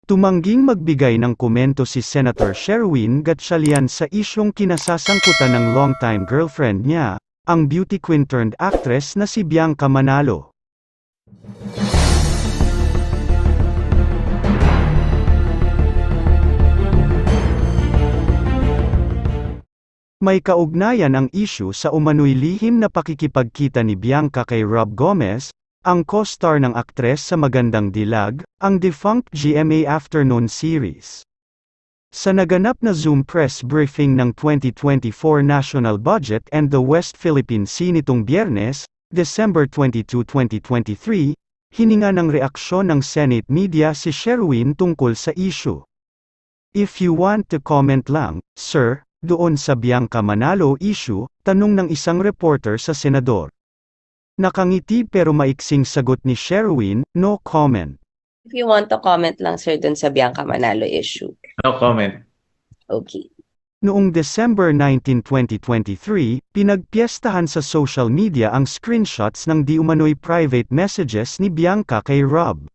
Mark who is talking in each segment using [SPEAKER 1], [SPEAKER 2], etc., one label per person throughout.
[SPEAKER 1] Tumangging magbigay ng komento si Senator Sherwin Gatchalian sa isyong kinasasangkutan ng longtime girlfriend niya, ang beauty queen turned actress na si Bianca Manalo. May kaugnayan ang issue sa umano'y lihim na pakikipagkita ni Bianca kay Rob Gomez, ang co-star ng aktres sa Magandang Dilag, ang defunct GMA Afternoon series. Sa naganap na Zoom press briefing ng 2024 National Budget and the West Philippine Sea nitong Biyernes, December 22, 2023, hininga ng reaksyon ng Senate media si Sherwin tungkol sa issue. If you want to comment lang, sir, doon sa Bianca Manalo issue, tanong ng isang reporter sa senador. Nakangiti pero maiksing sagot ni Sherwin, no comment.
[SPEAKER 2] If you want to comment lang sir dun sa Bianca Manalo issue.
[SPEAKER 3] No comment.
[SPEAKER 2] Okay.
[SPEAKER 1] Noong December 19, 2023, pinagpiestahan sa social media ang screenshots ng di umano'y private messages ni Bianca kay Rob.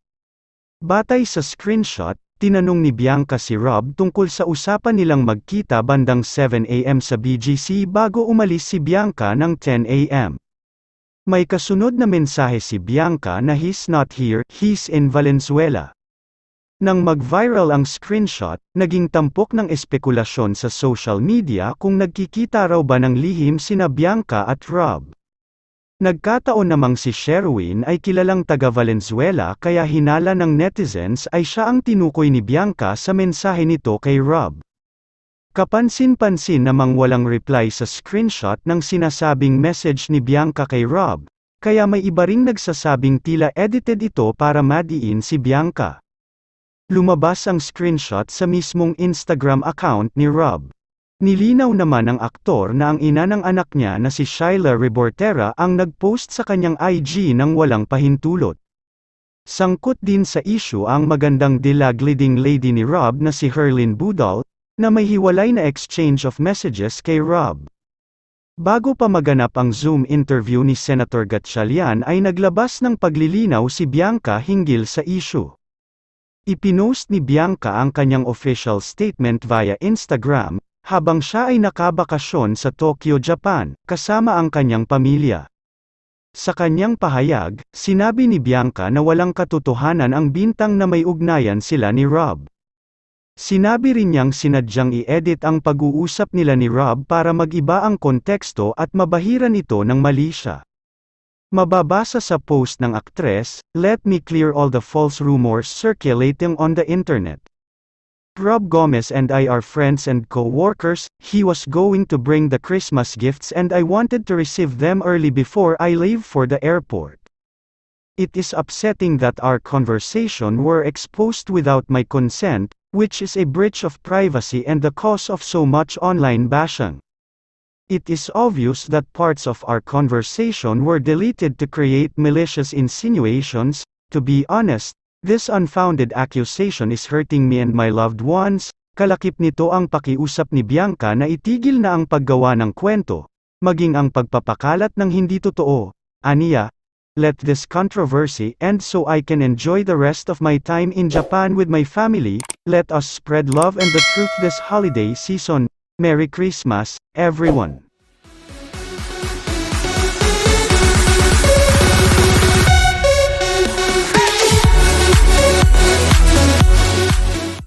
[SPEAKER 1] Batay sa screenshot, tinanong ni Bianca si Rob tungkol sa usapan nilang magkita bandang 7 AM sa BGC bago umalis si Bianca ng 10 AM. May kasunod na mensahe si Bianca na he's not here, he's in Valenzuela. Nang mag-viral ang screenshot, naging tampok ng espekulasyon sa social media kung nagkikita raw ba ng lihim sina Bianca at Rob. Nagkataon namang si Sherwin ay kilalang taga Valenzuela kaya hinala ng netizens ay siya ang tinukoy ni Bianca sa mensahe nito kay Rob. Kapansin-pansin namang walang reply sa screenshot ng sinasabing message ni Bianca kay Rob, kaya may iba ring nagsasabing tila edited ito para madiin si Bianca. Lumabas ang screenshot sa mismong Instagram account ni Rob. Nilinaw naman ng aktor na ang ina ng anak niya na si Shyla Rebortera ang nagpost sa kanyang IG ng walang pahintulot. Sangkot din sa issue ang Magandang Dilag leading lady ni Rob na si Herlyn Budol, na may hiwalay na exchange of messages kay Rob. Bago pa maganap ang Zoom interview ni Senator Gatchalian ay naglabas ng paglilinaw si Bianca hinggil sa issue. Ipinost ni Bianca ang kanyang official statement via Instagram, habang siya ay nakabakasyon sa Tokyo, Japan, kasama ang kanyang pamilya. Sa kanyang pahayag, sinabi ni Bianca na walang katotohanan ang bintang na may ugnayan sila ni Rob. Sinabi rin niyang sinadyang i-edit ang pag-uusap nila ni Rob para mag-iba ang konteksto at mabahiran ito ng mali siya. Mababasa sa post ng aktres, "Let me clear all the false rumors circulating on the internet. Rob Gomez and I are friends and co-workers, he was going to bring the Christmas gifts and I wanted to receive them early before I leave for the airport. It is upsetting that our conversation were exposed without my consent, which is a breach of privacy and the cause of so much online bashing. It is obvious that parts of our conversation were deleted to create malicious insinuations. To be honest, this unfounded accusation is hurting me and my loved ones." Kalakip nito ang pakiusap ni Bianca na itigil na ang paggawa ng kwento, maging ang pagpapakalat ng hindi totoo. Aniya, "Let this controversy end so I can enjoy the rest of my time in Japan with my family. Let us spread love and the truth this holiday season. Merry Christmas, everyone."